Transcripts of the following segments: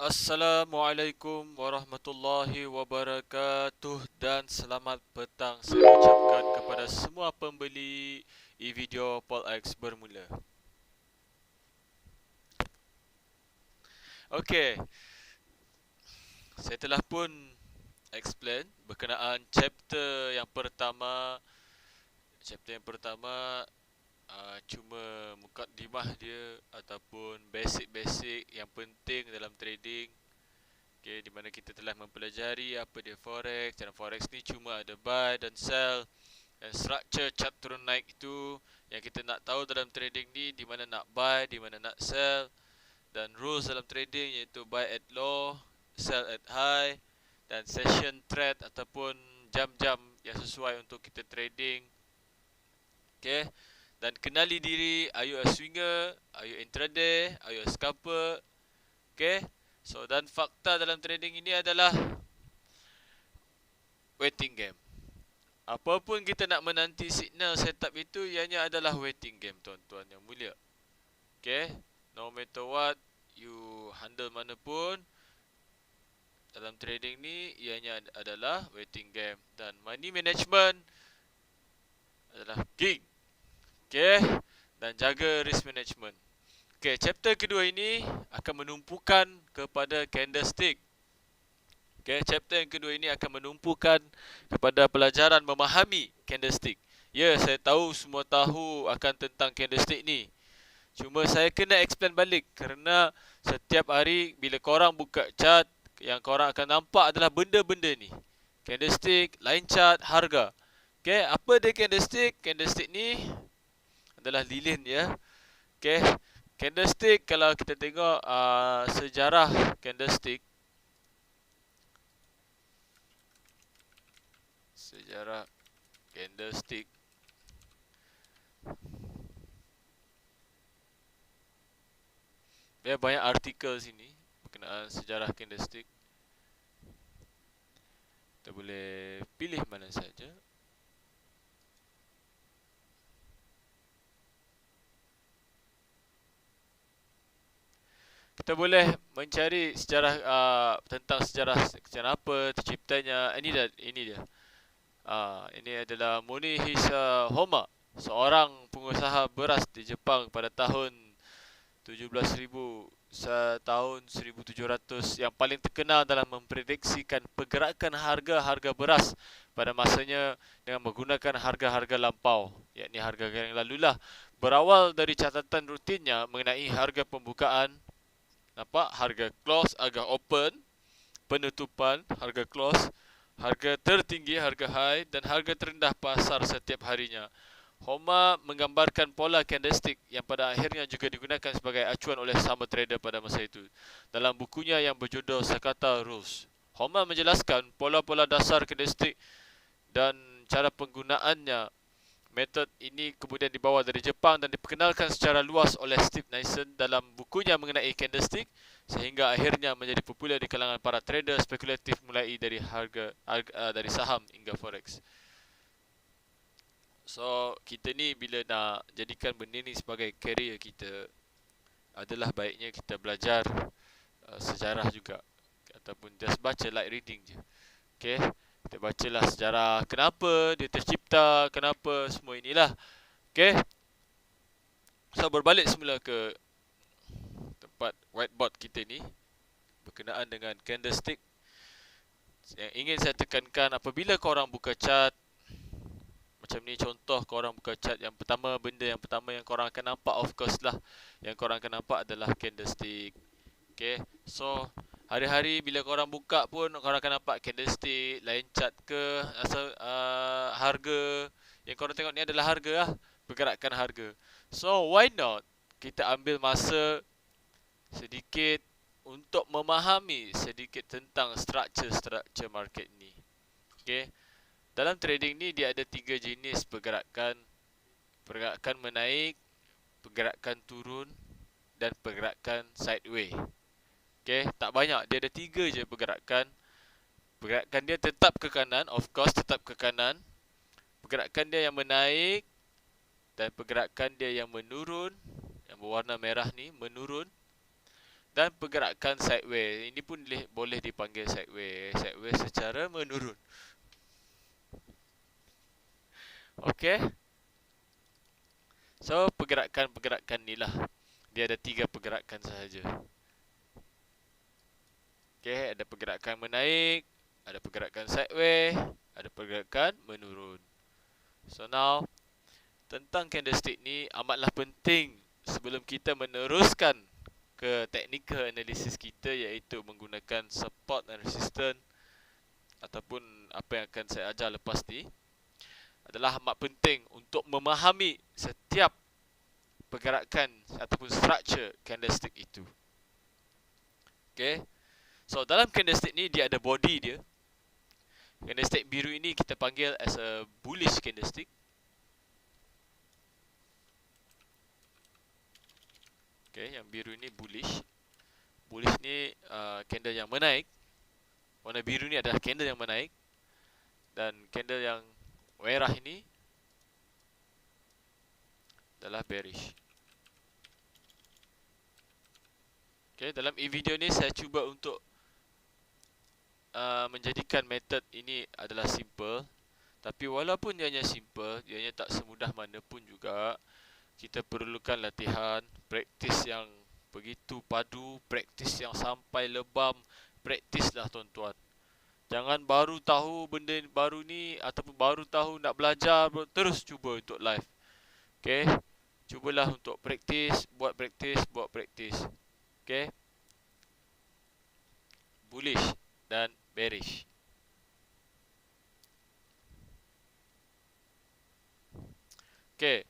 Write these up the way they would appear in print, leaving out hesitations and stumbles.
Assalamualaikum warahmatullahi wabarakatuh dan selamat petang saya ucapkan kepada semua pembeli e-video Paul X bermula. Okey, saya telah pun explain berkenaan Chapter yang pertama cuma mukadimah dia ataupun basic-basic yang penting dalam trading. Okay, di mana kita telah mempelajari apa dia forex, dan forex ni cuma ada buy dan sell, dan structure chart turun naik itu yang kita nak tahu dalam trading ni, di mana nak buy, di mana nak sell, dan rules dalam trading iaitu buy at low, sell at high, dan session trade ataupun jam-jam yang sesuai untuk kita trading. Okay, dan kenali diri, are you a swinger, are you intraday, are you a scalper. Okay, so dan fakta dalam trading ini adalah waiting game. Apapun kita nak menanti signal setup itu, ianya adalah waiting game, tuan-tuan yang mulia. Okay, no matter what you handle mana pun dalam trading ni, ianya adalah waiting game. Dan money management adalah king. Okay, dan jaga risk management. Okay, chapter kedua ini akan menumpukan kepada candlestick. Okay, chapter yang kedua ini akan menumpukan kepada pelajaran memahami candlestick. Ya, saya tahu semua tahu akan tentang candlestick ni. Cuma saya kena explain balik kerana setiap hari bila korang buka chart, yang korang akan nampak adalah benda-benda ni. Candlestick, line chart, harga. Okay, apa dia candlestick? Candlestick ni adalah lilin ya. Okay, candlestick kalau kita tengok sejarah candlestick, sejarah candlestick, dia banyak artikel sini berkenaan sejarah candlestick. Kita boleh pilih mana saja. Kita boleh mencari sejarah tentang sejarah kenapa terciptanya. Ini dia. Ini adalah Morihisa Homa, seorang pengusaha beras di Jepang pada tahun 17,000 tahun 1700, yang paling terkenal dalam memprediksikan pergerakan harga-harga beras pada masanya dengan menggunakan harga-harga lampau, yakni harga yang lalulah. Berawal dari catatan rutinnya mengenai harga pembukaan, nampak harga close, harga open, penutupan, harga close, harga tertinggi, harga high, dan harga terendah pasar setiap harinya. Homa menggambarkan pola candlestick yang pada akhirnya juga digunakan sebagai acuan oleh sama trader pada masa itu. Dalam bukunya yang berjudul Sakata Rules, Homa menjelaskan pola-pola dasar candlestick dan cara penggunaannya. Metod ini kemudian dibawa dari Jepang dan diperkenalkan secara luas oleh Steve Nyson dalam bukunya mengenai candlestick, sehingga akhirnya menjadi popular di kalangan para trader spekulatif mulai dari dari saham hingga forex. So, kita ni bila nak jadikan benda ni sebagai career kita, adalah baiknya kita belajar sejarah juga, ataupun just baca light reading je. Okay, kita bacalah sejarah kenapa dia tercipta, kenapa semua inilah. Okay, so berbalik semula ke tempat whiteboard kita ni berkenaan dengan candlestick. Yang ingin saya tekankan, apabila korang buka chart macam ni, contoh korang buka chart, yang pertama, benda yang pertama yang korang akan nampak, of course lah, yang korang akan nampak adalah candlestick. Okay, so hari-hari bila korang buka pun korang akan nampak candlestick, line chart ke, asal harga. Yang korang tengok ni adalah harga lah, pergerakan harga. So why not kita ambil masa sedikit untuk memahami sedikit tentang structure market ni. Okay, dalam trading ni dia ada 3 jenis pergerakan. Pergerakan menaik, pergerakan turun, dan pergerakan sideway. Okay, tak banyak, dia ada 3 je pergerakan. Pergerakan dia tetap ke kanan, of course tetap ke kanan. Pergerakan dia yang menaik, dan pergerakan dia yang menurun, yang berwarna merah ni menurun. Dan pergerakan sideways ini pun boleh dipanggil sideways secara menurun. Okey. So pergerakan-pergerakan ni lah. Dia ada 3 pergerakan sahaja. Okey, ada pergerakan menaik, ada pergerakan sideways, ada pergerakan menurun. So now tentang candlestick ni amatlah penting sebelum kita meneruskan ke technical analysis kita, iaitu menggunakan support and resistance ataupun apa yang akan saya ajar lepas ni, adalah amat penting untuk memahami setiap pergerakan ataupun structure candlestick itu. Okay. So dalam candlestick ni dia ada body dia. Candlestick biru ini kita panggil as a bullish candlestick. Okay, yang biru ini bullish. Bullish ni candle yang menaik. Warna biru ni adalah candle yang menaik. Dan candle yang merah ini adalah bearish. Okay, dalam video ni saya cuba untuk menjadikan metod ini adalah simple. Tapi walaupun ianya simple, ianya tak semudah mana pun juga. Kita perlukan latihan, praktis yang begitu padu, praktis yang sampai lebam. Praktislah tuan-tuan. Jangan baru tahu benda baru ni ataupun baru tahu nak belajar terus cuba untuk live. Okay, cubalah untuk praktis, buat praktis. Okay, bullish dan bearish. Okay,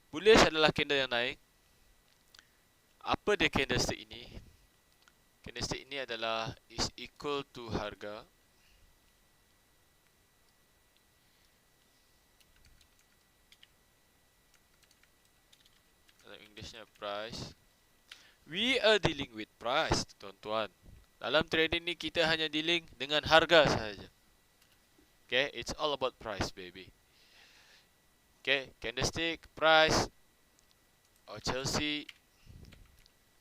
bullish adalah candle yang naik. Apa dia candlestick ini? Candlestick ini adalah is equal to harga dalam Englishnya price. We are dealing with price, tuan-tuan. Dalam trading ni kita hanya dealing dengan harga sahaja. Okay, it's all about price, baby. Okay, candlestick, price, or Chelsea.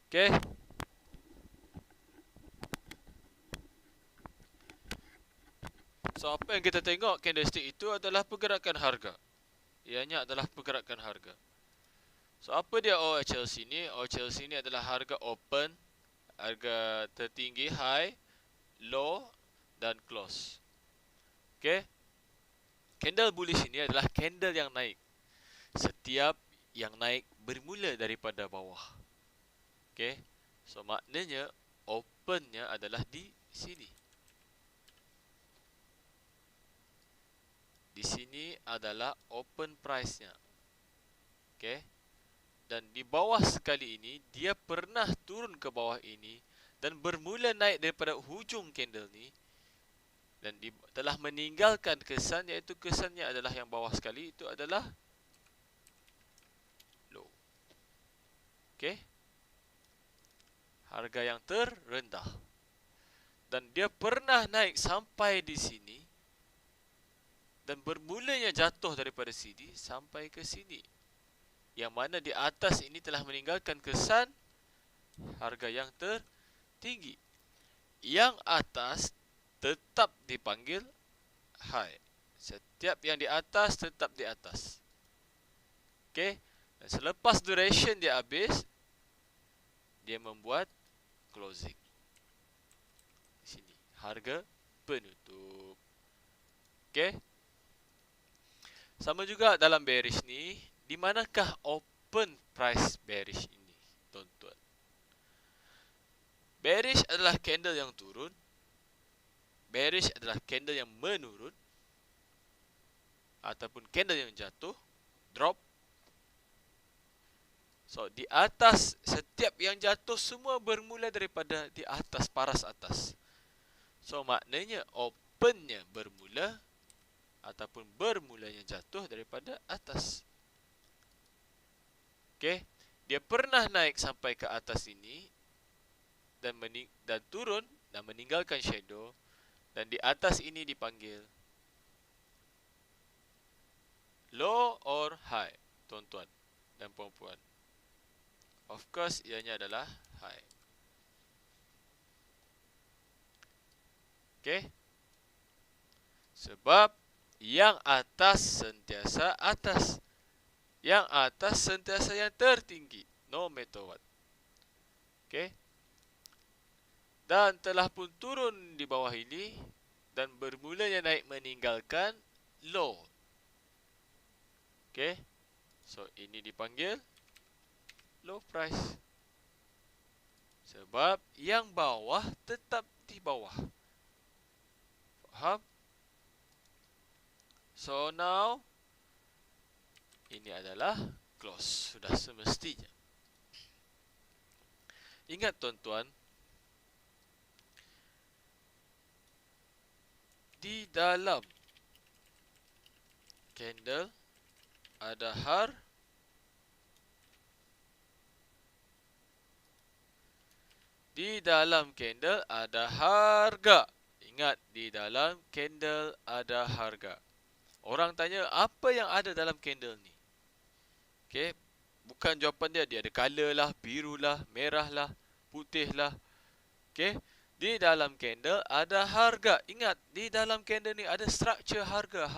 Okay. So apa yang kita tengok candlestick itu adalah pergerakan harga. Ianya adalah pergerakan harga. So apa dia OHLC ni? OHLC ni adalah harga open, harga tertinggi high, low dan close. Okay. Candle bullish ini adalah candle yang naik. Setiap yang naik bermula daripada bawah. Okay. So maknanya opennya adalah di sini. Di sini adalah open price-nya. Okay. Dan di bawah sekali ini, dia pernah turun ke bawah ini dan bermula naik daripada hujung candle ni. Dan telah meninggalkan kesan, iaitu kesannya adalah yang bawah sekali, itu adalah low. Okay. Harga yang terendah. Dan dia pernah naik sampai di sini. Dan bermulanya jatuh daripada sini sampai ke sini. Yang mana di atas ini telah meninggalkan kesan harga yang tertinggi. Yang atas tetap dipanggil high. Setiap yang di atas tetap di atas. Okay. Dan selepas duration dia habis, dia membuat closing. Di sini. Harga penutup. Okay. Sama juga dalam bearish ni, di manakah open price bearish ini, tuan-tuan? Bearish adalah candle yang turun. Bearish adalah candle yang menurun. Ataupun candle yang jatuh, drop. So, di atas, setiap yang jatuh semua bermula daripada di atas, paras atas. So, maknanya opennya bermula ataupun bermulanya jatuh daripada atas. Okay. Dia pernah naik sampai ke atas ini dan turun dan meninggalkan shadow. Dan di atas ini dipanggil low or high, tuan-tuan dan puan-puan. Of course, ianya adalah high. Okey. Sebab yang atas sentiasa atas. Yang atas sentiasa yang tertinggi. No matter what. Okey. Dan telah pun turun di bawah ini. Dan bermulanya naik meninggalkan low. Okey. So, ini dipanggil low price. Sebab yang bawah tetap di bawah. Faham? So, now ini adalah close. Sudah semestinya. Ingat tuan-tuan, di dalam candle ada di dalam candle ada harga. Ingat, di dalam candle ada harga. Orang tanya, apa yang ada dalam candle ni? Okey, bukan jawapan dia ada color lah, biru lah, merah lah, putih lah. Okey, di dalam candle ada harga. Ingat, di dalam candle ni ada structure harga.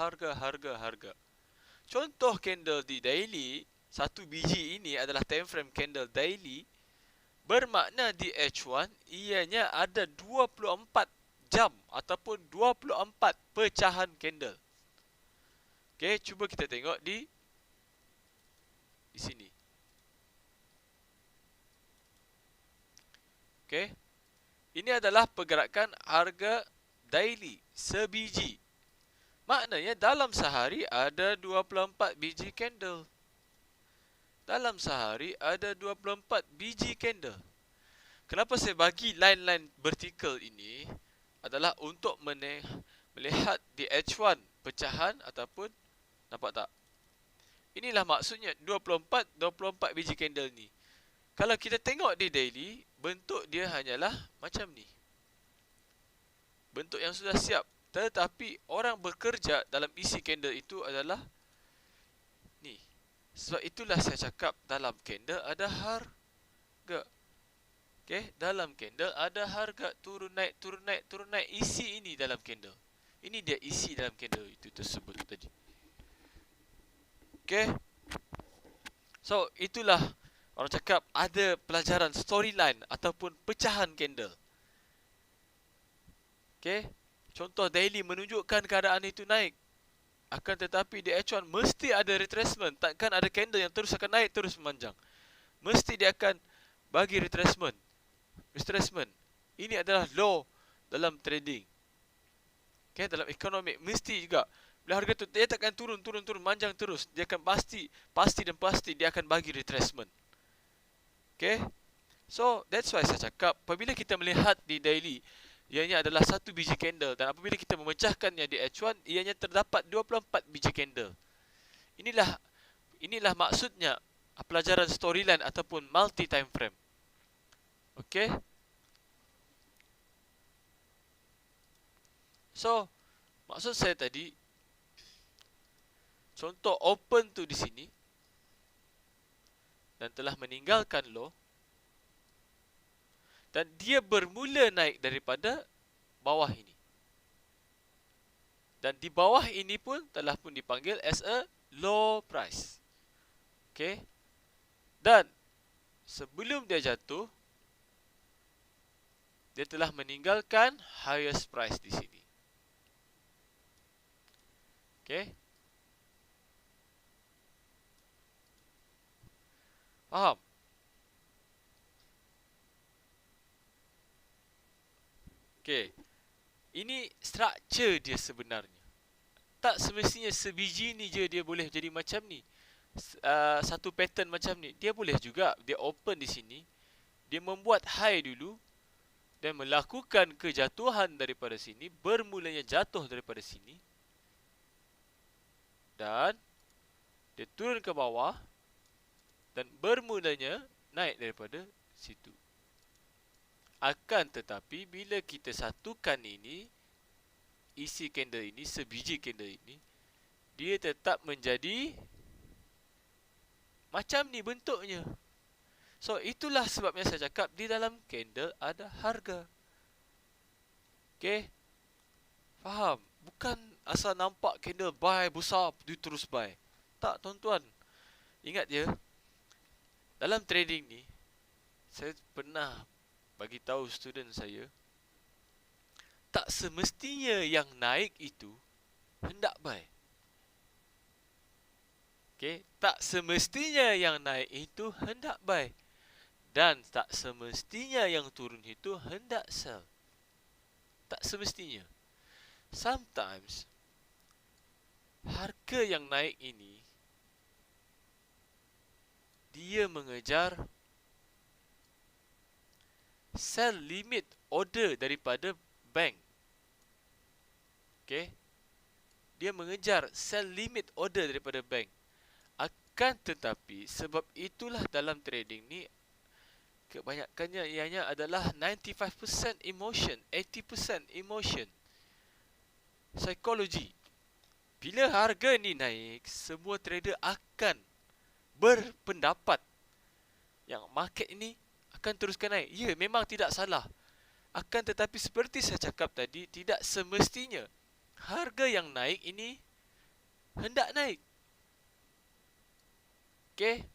Contoh candle di daily, satu biji ini adalah time frame candle daily. Bermakna di H1 ianya ada 24 jam ataupun 24 pecahan candle. Okey, cuba kita tengok di sini. Okey. Ini adalah pergerakan harga daily sebiji. Maknanya dalam sehari ada 24 biji candle. Dalam sehari ada 24 biji candle. Kenapa saya bagi line-line vertikal ini adalah untuk melihat di H1 pecahan ataupun nampak tak? Inilah maksudnya 24 biji candle ni. Kalau kita tengok di daily, bentuk dia hanyalah macam ni. Bentuk yang sudah siap. Tetapi orang bekerja dalam isi candle itu adalah ni. Sebab itulah saya cakap dalam candle ada harga. Okey, dalam candle ada harga, turun naik. Isi ini dalam candle. Ini dia isi dalam candle itu tersebut tadi. Okey. So, itulah orang cakap ada pelajaran storyline ataupun pecahan candle. Okey. Contoh daily menunjukkan keadaan itu naik. Akan tetapi di H1 mesti ada retracement. Takkan ada candle yang terus akan naik, terus memanjang. Mesti dia akan bagi retracement. Ini adalah law dalam trading. Okay, dalam ekonomi mesti juga. Bila harga tu dia takkan turun manjang terus. Dia akan pasti dia akan bagi retracement. Okay. So that's why saya cakap apabila kita melihat di daily, ianya adalah satu biji candle, dan apabila kita memecahkannya di H1, ianya terdapat 24 biji candle. Inilah maksudnya pelajaran storyline ataupun multi time frame. Okey. So, maksud saya tadi, contoh open tu di sini dan telah meninggalkan low, dan dia bermula naik daripada bawah ini. Dan di bawah ini pun telah pun dipanggil as a low price. Okay. Dan sebelum dia jatuh, dia telah meninggalkan highest price di sini. Okay. Faham? Okay. Ini structure dia sebenarnya. Tak semestinya sebiji ni je dia boleh jadi macam ni. Satu pattern macam ni. Dia boleh juga. Dia open di sini. Dia membuat high dulu. Dan melakukan kejatuhan daripada sini. Bermulanya jatuh daripada sini. Dan dia turun ke bawah. Dan bermulanya naik daripada situ. Akan tetapi bila kita satukan ini, isi candle ini, sebiji candle ini, dia tetap menjadi macam ni bentuknya. So itulah sebabnya saya cakap di dalam candle ada harga. Okay. Faham? Bukan asal nampak candle buy besar, dia terus buy. Tak, tuan-tuan. Ingat je, dalam trading ni, saya pernah bagi tahu student saya, tak semestinya yang naik itu hendak buy. Okay? Tak semestinya yang naik itu hendak buy. Dan tak semestinya yang turun itu hendak sell. Tak semestinya. Sometimes, harga yang naik ini, dia mengejar sell limit order daripada bank. Okay? Dia mengejar sell limit order daripada bank. Akan tetapi, sebab itulah dalam trading ni, kebanyakannya ianya adalah 95% emotion, 80% emotion. Psikologi. Bila harga ni naik, semua trader akan berpendapat yang market ini akan teruskan naik. Ya, memang tidak salah. Akan tetapi seperti saya cakap tadi, tidak semestinya harga yang naik ini hendak naik. Okay?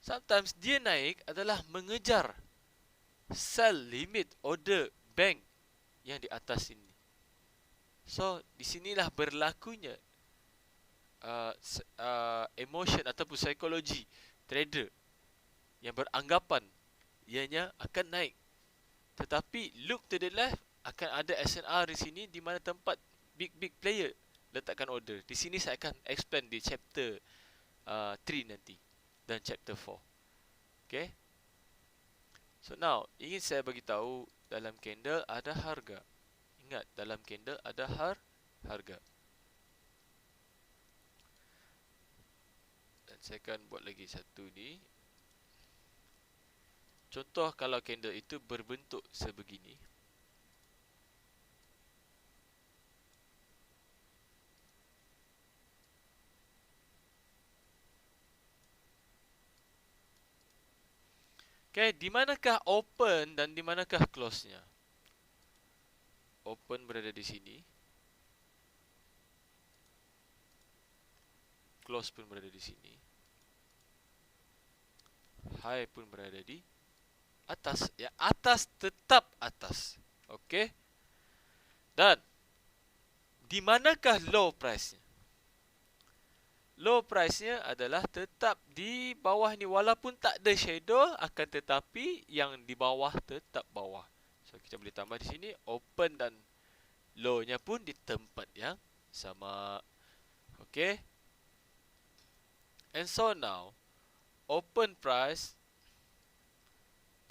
Sometimes dia naik adalah mengejar sell limit order bank yang di atas ini. So, di sinilah berlakunya emotion ataupun psikologi trader yang beranggapan ianya akan naik. Tetapi look to the left, akan ada SNR di sini di mana tempat big player letakkan order. Di sini saya akan explain di chapter 3 nanti dan chapter 4. Okay? So now, ingin saya bagi tahu dalam candle ada harga. Ingat, dalam candle ada harga. Dan saya akan buat lagi satu ni. Contoh kalau candle itu berbentuk sebegini. Okay, di manakah open dan di manakah close-nya? Open berada di sini. Close pun berada di sini. High pun berada di atas. Ya, atas tetap atas. Okey. Dan di manakah low price-nya? Low price-nya adalah tetap di bawah ni, walaupun tak ada shadow, akan tetapi yang di bawah tetap bawah. So kita boleh tambah di sini open dan low-nya pun di tempat yang sama. Okey. And so now, open price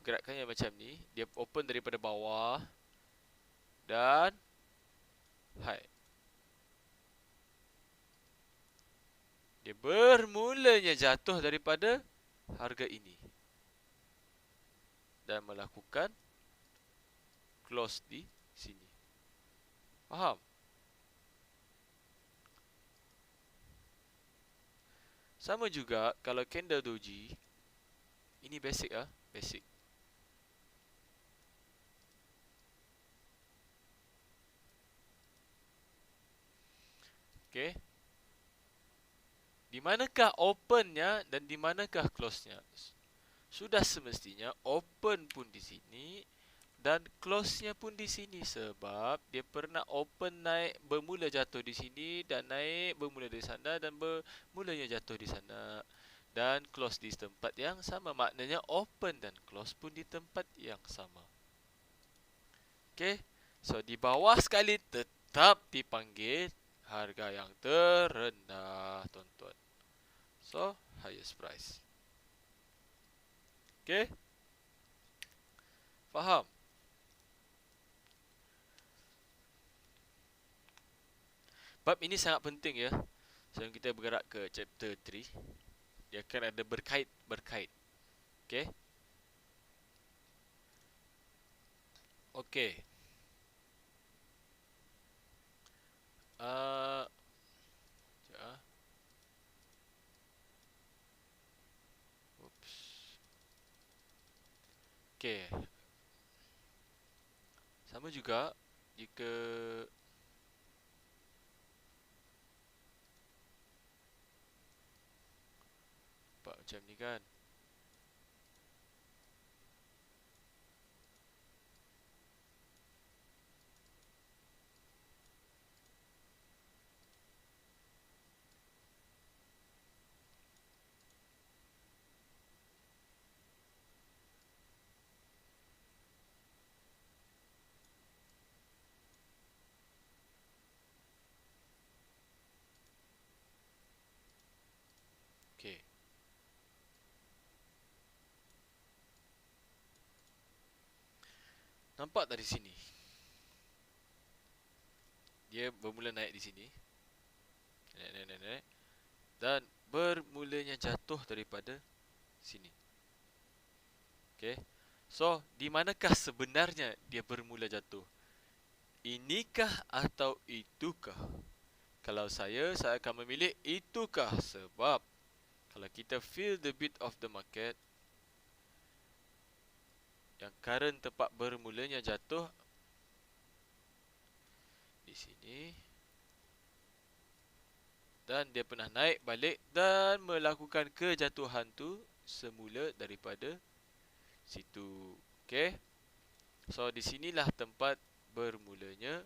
gerakannya macam ni. Dia open daripada bawah dan high. Dia bermulanya jatuh daripada harga ini dan melakukan close di sini. Faham? Sama juga kalau candle doji. Ini basic ah, basic. Okey. Di manakah opennya dan di manakah close-nya? Sudah semestinya open pun di sini dan close-nya pun di sini, sebab dia pernah open naik bermula jatuh di sini dan naik bermula di sana dan bermulanya jatuh di sana dan close di tempat yang sama. Maknanya open dan close pun di tempat yang sama. Okey. So di bawah sekali tetap dipanggil harga yang terendah, tuan-tuan. So, highest price. Okay? Faham? Bab ini sangat penting ya. Sebelum kita bergerak ke chapter 3, dia akan ada berkait. Okay? Okay. Oops. Okay. Sama juga jika nampak macam ni kan. Okey. Nampak tak di sini? Dia bermula naik di sini. Naik. Dan bermulanya jatuh daripada sini. Okey. So, di manakah sebenarnya dia bermula jatuh? Inikah atau itukah? Kalau saya akan memilih itukah, sebab kalau kita feel the beat of the market, yang current tempat bermulanya jatuh di sini, dan dia pernah naik balik dan melakukan kejatuhan tu semula daripada situ. Okey. So di sinilah tempat bermulanya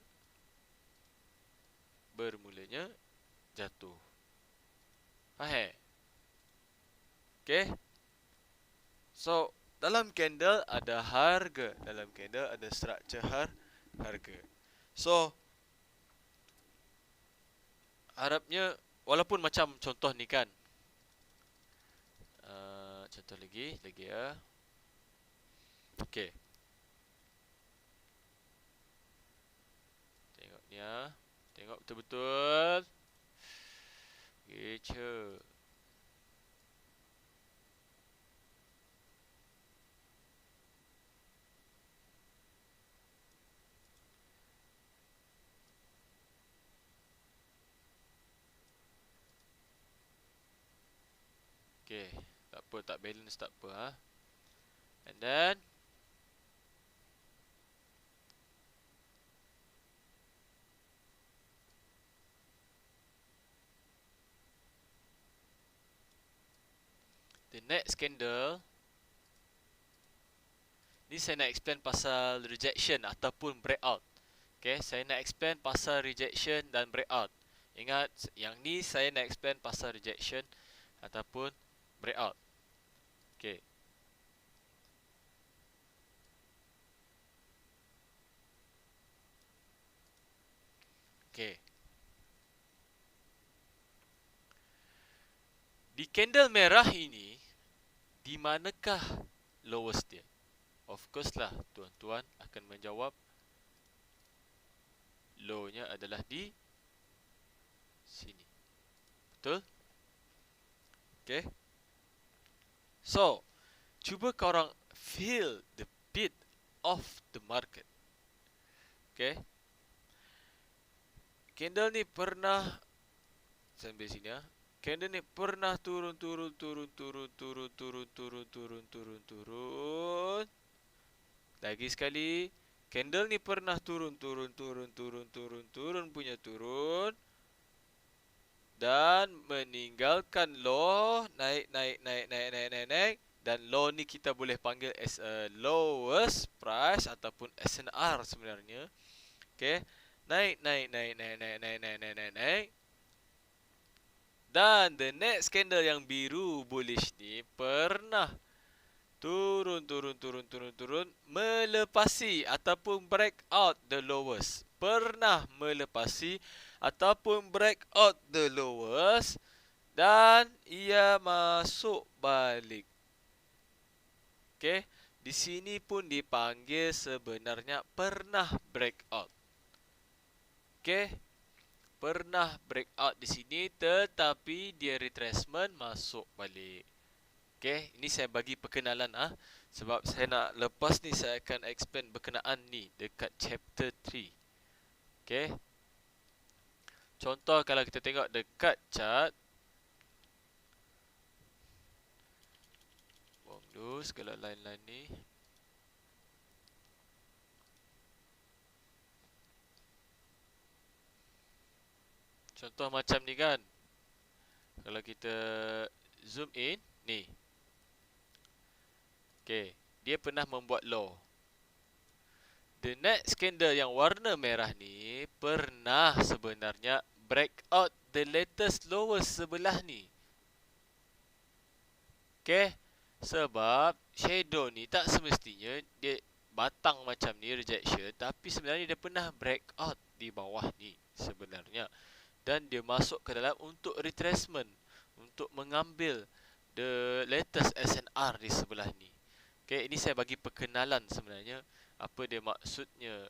jatuh. Faham? Okey. So dalam candle ada harga, dalam candle ada structure harga. So harapnya, walaupun macam contoh ni kan, contoh lagi ya. Okey. Tengok ni ya. Tengok betul-betul. Gecha. Okey, tak apa, tak balance tak apa ha. And then the next candle ni saya nak explain pasal rejection ataupun breakout. Okay, saya nak explain pasal rejection dan breakout. Ingat, yang ni saya nak explain pasal rejection ataupun breakout. Okay. Okay. Di candle merah ini, di manakah lowest dia? Of course lah, tuan-tuan akan menjawab low-nya adalah di sini. Betul? Okay. So, cuba korang feel the beat of the market. Okay. Candle ni pernah, sampai sini ya. Candle ni pernah turun. Lagi sekali, candle ni pernah turun punya turun dan meninggalkan low, naik. Dan low ni kita boleh panggil as a lowest price ataupun SNR sebenarnya. Okay, naik. Dan the next candle yang biru bullish ni pernah turun melepasi ataupun break out the lowest. Pernah melepasi ataupun break out the lowest dan ia masuk balik. Okey, di sini pun dipanggil sebenarnya pernah break out. Okey. Pernah breakout di sini tetapi dia retracement masuk balik. Okey, ini saya bagi perkenalan sebab saya nak lepas ni saya akan explain berkenaan ni dekat chapter 3. Okey. Contoh kalau kita tengok dekat chart, buang dulu segala line-line ni. Contoh macam ni kan. Kalau kita zoom in, ni. Okay, dia pernah membuat law. The next candle yang warna merah ni pernah sebenarnya break out the latest lowest sebelah ni. Okay, sebab shadow ni tak semestinya dia batang macam ni rejection, tapi sebenarnya dia pernah break out di bawah ni sebenarnya. Dan dia masuk ke dalam untuk retracement, untuk mengambil the latest SNR di sebelah ni. Okay, ini saya bagi perkenalan sebenarnya apa dia maksudnya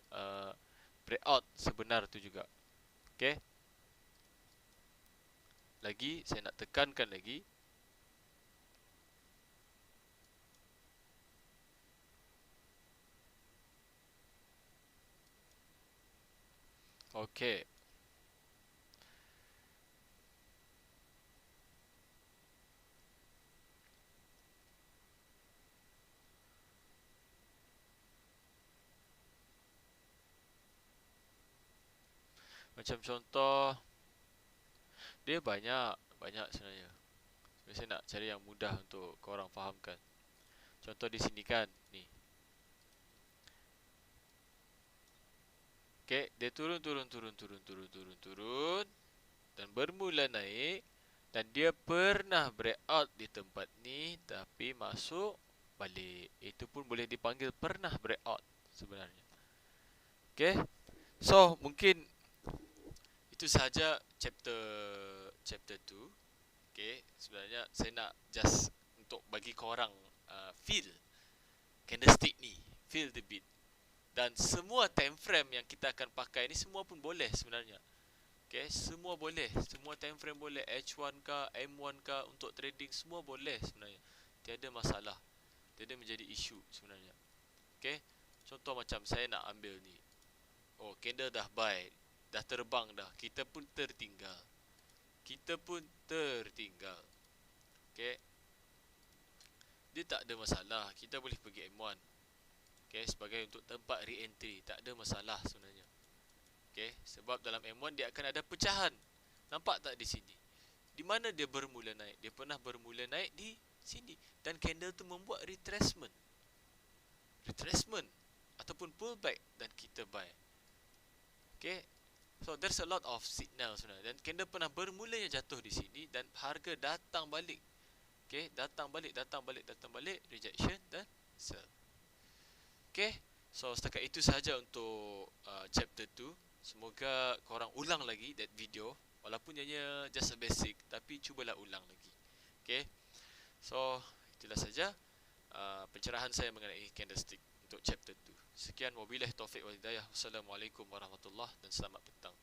breakout sebenar tu juga. Okay, lagi saya nak tekankan lagi. Okay, macam contoh, dia banyak sebenarnya. Saya nak cari yang mudah untuk korang fahamkan. Contoh di sini kan, ni. Okay, dia turun dan bermula naik, dan dia pernah breakout di tempat ni tapi masuk balik. Itu pun boleh dipanggil pernah breakout sebenarnya. Okay, so mungkin itu sahaja chapter 2. Okay, sebenarnya saya nak just untuk bagi korang feel candlestick ni, feel the beat. Dan semua time frame yang kita akan pakai ni semua pun boleh sebenarnya. Okay, semua boleh, semua time frame boleh, H1 kah, M1 kah, untuk trading semua boleh sebenarnya. Tiada masalah. Tiada menjadi isu sebenarnya. Okay, contoh macam saya nak ambil ni. Oh, candle dah buy, dah terbang dah. Kita pun tertinggal. Okay, dia tak ada masalah. Kita boleh pergi M1. Okay, sebagai untuk tempat re-entry, tak ada masalah sebenarnya. Okay, sebab dalam M1 dia akan ada pecahan. Nampak tak di sini? Di mana dia bermula naik? Dia pernah bermula naik di sini. Dan candle tu membuat retracement ataupun pullback, dan kita buy. Okay, so there's a lot of signal sebenarnya. Dan candle pernah bermulanya jatuh di sini dan harga datang balik. Okay, datang balik, rejection dan sell. Okay, so setakat itu sahaja untuk chapter 2. Semoga korang ulang lagi that video. Walaupun ianya just a basic, tapi cubalah ulang lagi. Okay, so itulah saja pencerahan saya mengenai candlestick untuk chapter 2. Sekian, wabillahi taufiq wal hidayah. Wassalamualaikum warahmatullahi dan selamat petang.